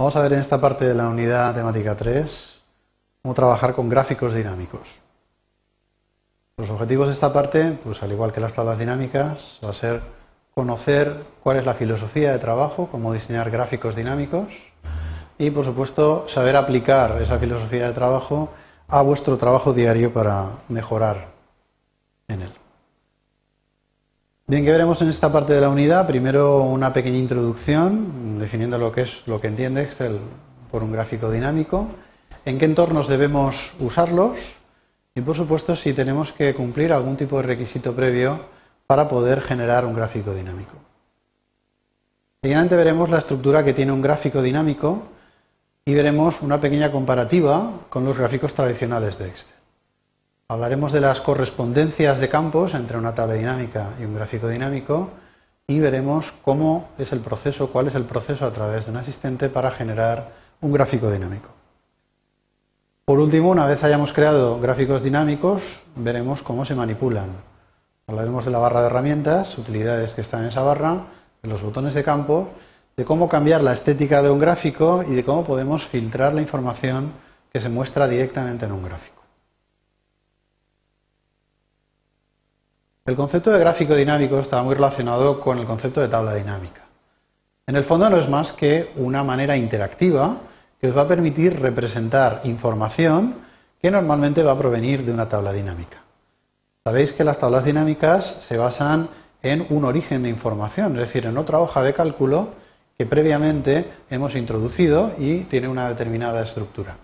Vamos a ver en esta parte de la unidad temática 3 cómo trabajar con gráficos dinámicos. Los objetivos de esta parte, pues al igual que las tablas dinámicas, va a ser conocer cuál es la filosofía de trabajo, cómo diseñar gráficos dinámicos y, por supuesto, saber aplicar esa filosofía de trabajo a vuestro trabajo diario para mejorar en él. Bien, ¿qué veremos en esta parte de la unidad? Primero una pequeña introducción, definiendo lo que entiende Excel por un gráfico dinámico, en qué entornos debemos usarlos y, por supuesto, si tenemos que cumplir algún tipo de requisito previo para poder generar un gráfico dinámico. Seguidamente veremos la estructura que tiene un gráfico dinámico y veremos una pequeña comparativa con los gráficos tradicionales de Excel. Hablaremos de las correspondencias de campos entre una tabla dinámica y un gráfico dinámico y veremos cómo es el proceso, cuál es el proceso a través de un asistente para generar un gráfico dinámico. Por último, una vez hayamos creado gráficos dinámicos, veremos cómo se manipulan. Hablaremos de la barra de herramientas, utilidades que están en esa barra, de los botones de campo, de cómo cambiar la estética de un gráfico y de cómo podemos filtrar la información que se muestra directamente en un gráfico. El concepto de gráfico dinámico está muy relacionado con el concepto de tabla dinámica. En el fondo no es más que una manera interactiva que os va a permitir representar información que normalmente va a provenir de una tabla dinámica. Sabéis que las tablas dinámicas se basan en un origen de información, es decir, en otra hoja de cálculo que previamente hemos introducido y tiene una determinada estructura.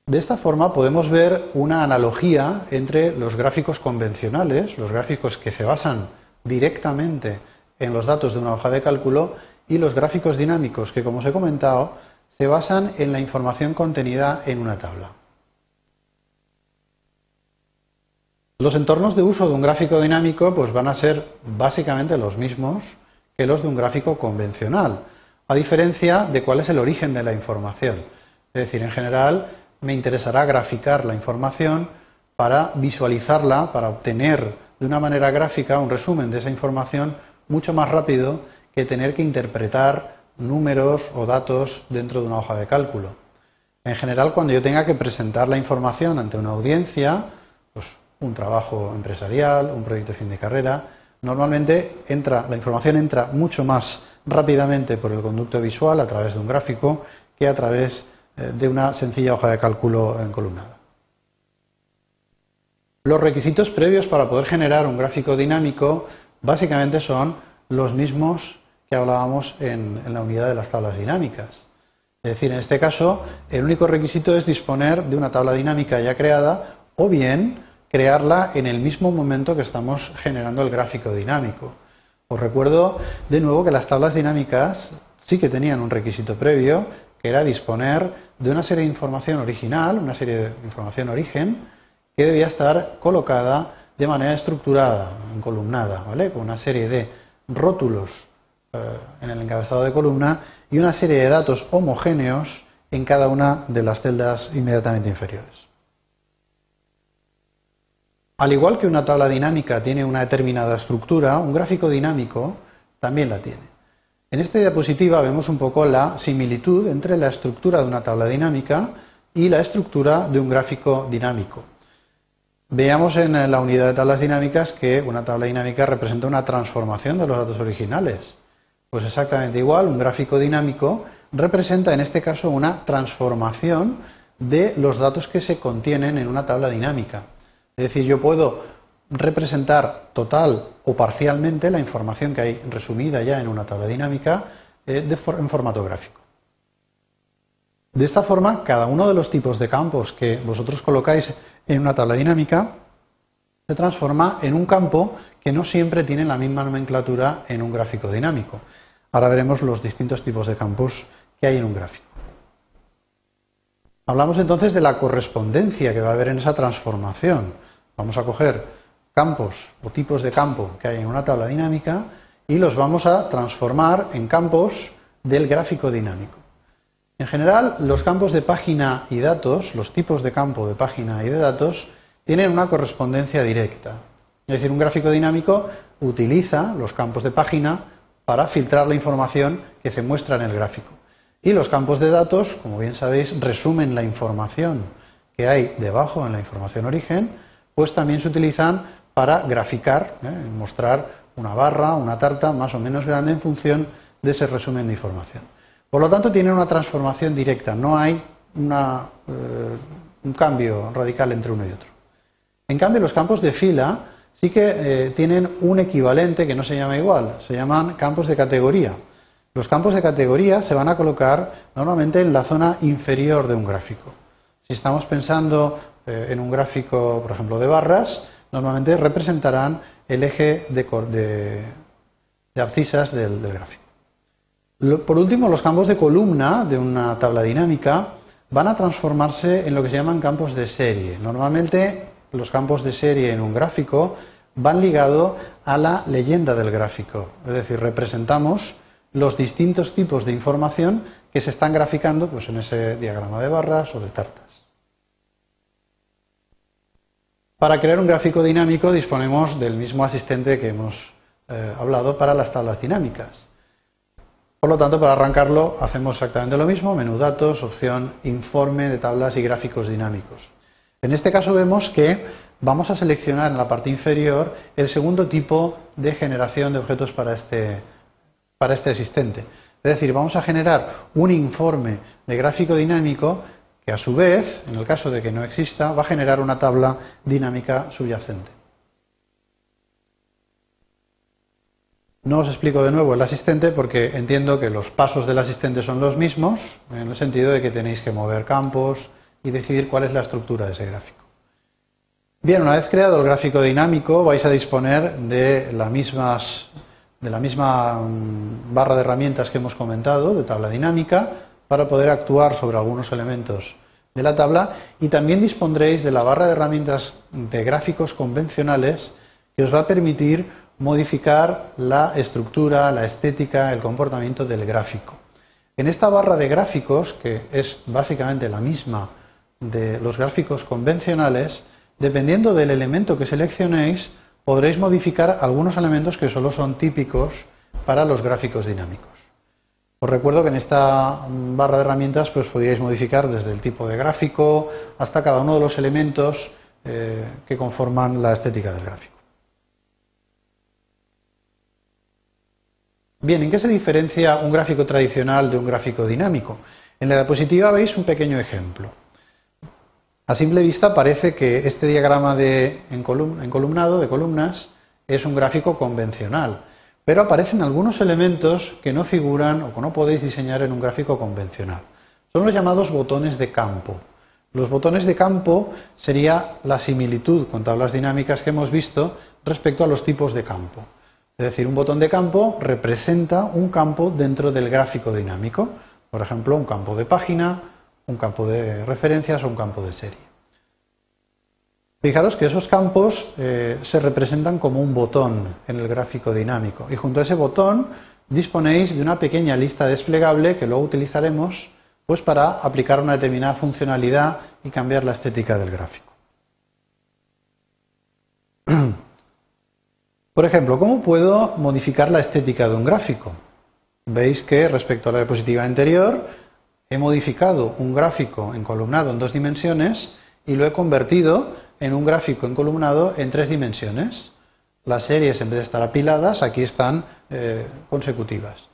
De esta forma podemos ver una analogía entre los gráficos convencionales, los gráficos que se basan directamente en los datos de una hoja de cálculo, y los gráficos dinámicos que, como os he comentado, se basan en la información contenida en una tabla. Los entornos de uso de un gráfico dinámico pues van a ser básicamente los mismos que los de un gráfico convencional, a diferencia de cuál es el origen de la información. Es decir, en general, me interesará graficar la información para visualizarla, para obtener de una manera gráfica un resumen de esa información mucho más rápido que tener que interpretar números o datos dentro de una hoja de cálculo. En general, cuando yo tenga que presentar la información ante una audiencia, pues un trabajo empresarial, un proyecto de fin de carrera, normalmente la información entra mucho más rápidamente por el conducto visual a través de un gráfico que a través de una sencilla hoja de cálculo encolumnada. Los requisitos previos para poder generar un gráfico dinámico básicamente son los mismos que hablábamos en la unidad de las tablas dinámicas. Es decir, en este caso, el único requisito es disponer de una tabla dinámica ya creada o bien crearla en el mismo momento que estamos generando el gráfico dinámico. Os recuerdo de nuevo que las tablas dinámicas sí que tenían un requisito previo, que era disponer de una serie de información original, una serie de información origen, que debía estar colocada de manera estructurada, encolumnada, ¿vale? Con una serie de rótulos en el encabezado de columna y una serie de datos homogéneos en cada una de las celdas inmediatamente inferiores. Al igual que una tabla dinámica tiene una determinada estructura, un gráfico dinámico también la tiene. En esta diapositiva vemos un poco la similitud entre la estructura de una tabla dinámica y la estructura de un gráfico dinámico. Veamos en la unidad de tablas dinámicas que una tabla dinámica representa una transformación de los datos originales. Pues exactamente igual, un gráfico dinámico representa en este caso una transformación de los datos que se contienen en una tabla dinámica. Es decir, yo puedo representar total o parcialmente la información que hay resumida ya en una tabla dinámica en formato gráfico. De esta forma, cada uno de los tipos de campos que vosotros colocáis en una tabla dinámica se transforma en un campo que no siempre tiene la misma nomenclatura en un gráfico dinámico. Ahora veremos los distintos tipos de campos que hay en un gráfico. Hablamos entonces de la correspondencia que va a haber en esa transformación. Vamos a coger campos o tipos de campo que hay en una tabla dinámica y los vamos a transformar en campos del gráfico dinámico. En general, los campos de página y datos, los tipos de campo de página y de datos, tienen una correspondencia directa. Es decir, un gráfico dinámico utiliza los campos de página para filtrar la información que se muestra en el gráfico. Y los campos de datos, como bien sabéis, resumen la información que hay debajo en la información origen, pues también se utilizan para graficar, mostrar una barra, una tarta más o menos grande en función de ese resumen de información. Por lo tanto, tienen una transformación directa, no hay un cambio radical entre uno y otro. En cambio, los campos de fila sí que tienen un equivalente que no se llama igual, se llaman campos de categoría. Los campos de categoría se van a colocar normalmente en la zona inferior de un gráfico. Si estamos pensando en un gráfico, por ejemplo, de barras, normalmente representarán el eje de abscisas del gráfico. Por último, los campos de columna de una tabla dinámica van a transformarse en lo que se llaman campos de serie. Normalmente los campos de serie en un gráfico van ligados a la leyenda del gráfico, es decir, representamos los distintos tipos de información que se están graficando pues, en ese diagrama de barras o de tartas. Para crear un gráfico dinámico disponemos del mismo asistente que hemos hablado para las tablas dinámicas. Por lo tanto, para arrancarlo hacemos exactamente lo mismo, menú datos, opción informe de tablas y gráficos dinámicos. En este caso vemos que vamos a seleccionar en la parte inferior el segundo tipo de generación de objetos para este asistente. Es decir, vamos a generar un informe de gráfico dinámico que a su vez, en el caso de que no exista, va a generar una tabla dinámica subyacente. No os explico de nuevo el asistente porque entiendo que los pasos del asistente son los mismos, en el sentido de que tenéis que mover campos y decidir cuál es la estructura de ese gráfico. Bien, una vez creado el gráfico dinámico vais a disponer de la misma barra de herramientas que hemos comentado, de tabla dinámica, para poder actuar sobre algunos elementos de la tabla, y también dispondréis de la barra de herramientas de gráficos convencionales que os va a permitir modificar la estructura, la estética, el comportamiento del gráfico. En esta barra de gráficos, que es básicamente la misma de los gráficos convencionales, dependiendo del elemento que seleccionéis, podréis modificar algunos elementos que solo son típicos para los gráficos dinámicos. Os recuerdo que en esta barra de herramientas pues podíais modificar desde el tipo de gráfico hasta cada uno de los elementos que conforman la estética del gráfico. Bien, ¿en qué se diferencia un gráfico tradicional de un gráfico dinámico? En la diapositiva veis un pequeño ejemplo. A simple vista parece que este diagrama encolumnado de columnas es un gráfico convencional, pero aparecen algunos elementos que no figuran o que no podéis diseñar en un gráfico convencional. Son los llamados botones de campo. Los botones de campo sería la similitud con tablas dinámicas que hemos visto respecto a los tipos de campo. Es decir, un botón de campo representa un campo dentro del gráfico dinámico. Por ejemplo, un campo de página, un campo de referencias o un campo de serie. Fijaros que esos campos se representan como un botón en el gráfico dinámico, y junto a ese botón disponéis de una pequeña lista desplegable que luego utilizaremos pues, para aplicar una determinada funcionalidad y cambiar la estética del gráfico. Por ejemplo, ¿cómo puedo modificar la estética de un gráfico? Veis que respecto a la diapositiva anterior he modificado un gráfico encolumnado en 2 dimensiones y lo he convertido en un gráfico encolumnado en 3 dimensiones. Las series, en vez de estar apiladas, aquí están consecutivas.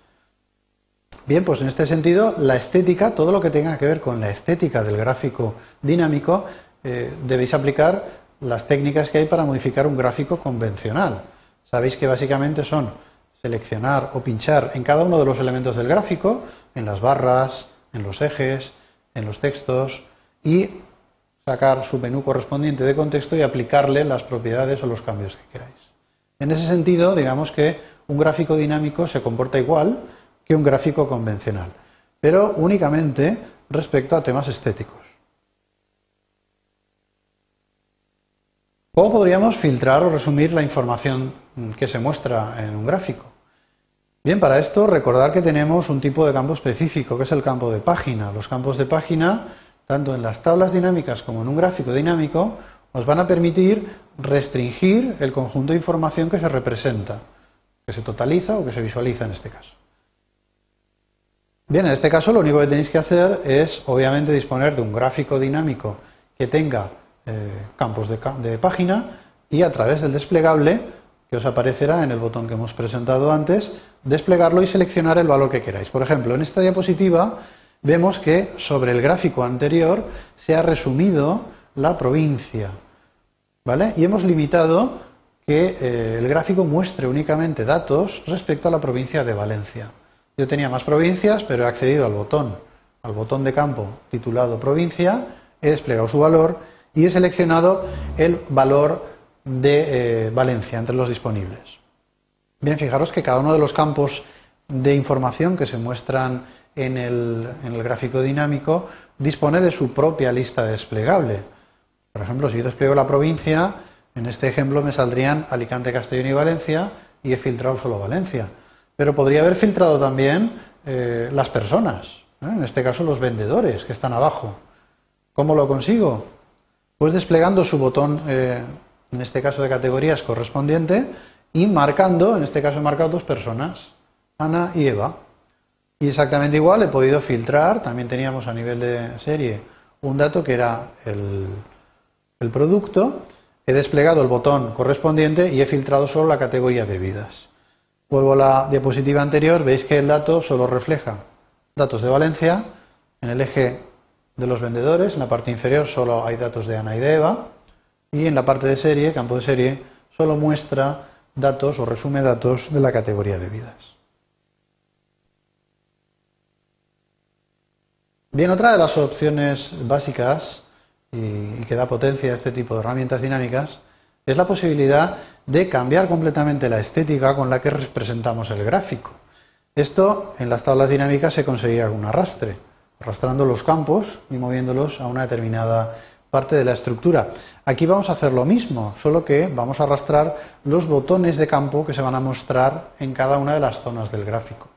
Bien, pues en este sentido, la estética, todo lo que tenga que ver con la estética del gráfico dinámico, debéis aplicar las técnicas que hay para modificar un gráfico convencional. Sabéis que básicamente son seleccionar o pinchar en cada uno de los elementos del gráfico, en las barras, en los ejes, en los textos, y sacar su menú correspondiente de contexto y aplicarle las propiedades o los cambios que queráis. En ese sentido, digamos que un gráfico dinámico se comporta igual que un gráfico convencional, pero únicamente respecto a temas estéticos. ¿Cómo podríamos filtrar o resumir la información que se muestra en un gráfico? Bien, para esto recordar que tenemos un tipo de campo específico, que es el campo de página. Los campos de página, tanto en las tablas dinámicas como en un gráfico dinámico, os van a permitir restringir el conjunto de información que se representa, que se totaliza o que se visualiza en este caso. Bien, en este caso lo único que tenéis que hacer es, obviamente, disponer de un gráfico dinámico que tenga campos de página y a través del desplegable, que os aparecerá en el botón que hemos presentado antes, desplegarlo y seleccionar el valor que queráis. Por ejemplo, en esta diapositiva vemos que sobre el gráfico anterior se ha resumido la provincia, ¿vale? Y hemos limitado que el gráfico muestre únicamente datos respecto a la provincia de Valencia. Yo tenía más provincias, pero he accedido al botón de campo titulado provincia, he desplegado su valor y he seleccionado el valor de Valencia entre los disponibles. Bien, fijaros que cada uno de los campos de información que se muestran en el gráfico dinámico dispone de su propia lista desplegable. Por ejemplo, si yo despliego la provincia, en este ejemplo me saldrían Alicante, Castellón y Valencia y he filtrado solo Valencia. Pero podría haber filtrado también las personas, en este caso los vendedores que están abajo. ¿Cómo lo consigo? Pues desplegando su botón, en este caso de categorías correspondiente, y marcando, en este caso he marcado dos personas, Ana y Eva. Y exactamente igual he podido filtrar, también teníamos a nivel de serie un dato que era el producto, he desplegado el botón correspondiente y he filtrado solo la categoría bebidas. Vuelvo a la diapositiva anterior, veis que el dato solo refleja datos de Valencia, en el eje de los vendedores, en la parte inferior solo hay datos de Ana y de Eva, y en la parte de serie, campo de serie, solo muestra datos o resume datos de la categoría bebidas. Bien, otra de las opciones básicas y que da potencia a este tipo de herramientas dinámicas es la posibilidad de cambiar completamente la estética con la que representamos el gráfico. Esto en las tablas dinámicas se conseguía con un arrastre, arrastrando los campos y moviéndolos a una determinada parte de la estructura. Aquí vamos a hacer lo mismo, solo que vamos a arrastrar los botones de campo que se van a mostrar en cada una de las zonas del gráfico.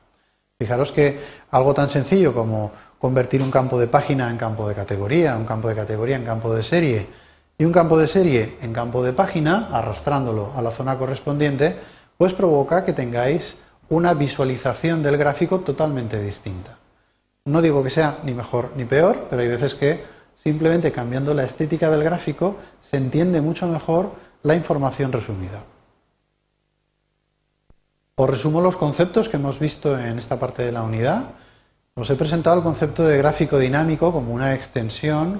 Fijaros que algo tan sencillo como convertir un campo de página en campo de categoría, un campo de categoría en campo de serie y un campo de serie en campo de página, arrastrándolo a la zona correspondiente, pues provoca que tengáis una visualización del gráfico totalmente distinta. No digo que sea ni mejor ni peor, pero hay veces que simplemente cambiando la estética del gráfico se entiende mucho mejor la información resumida. Os resumo los conceptos que hemos visto en esta parte de la unidad. Os he presentado el concepto de gráfico dinámico como una extensión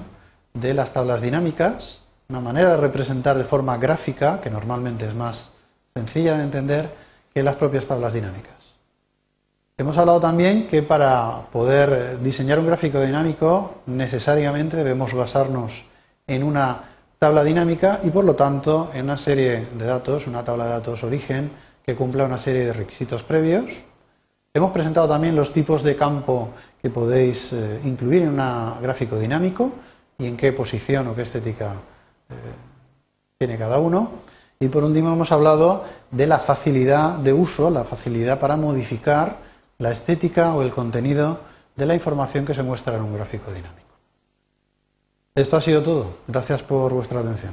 de las tablas dinámicas, una manera de representar de forma gráfica, que normalmente es más sencilla de entender que las propias tablas dinámicas. Hemos hablado también que para poder diseñar un gráfico dinámico necesariamente debemos basarnos en una tabla dinámica y por lo tanto en una serie de datos, una tabla de datos origen que cumpla una serie de requisitos previos. Hemos presentado también los tipos de campo que podéis incluir en un gráfico dinámico y en qué posición o qué estética tiene cada uno. Y por último hemos hablado de la facilidad de uso, la facilidad para modificar la estética o el contenido de la información que se muestra en un gráfico dinámico. Esto ha sido todo. Gracias por vuestra atención.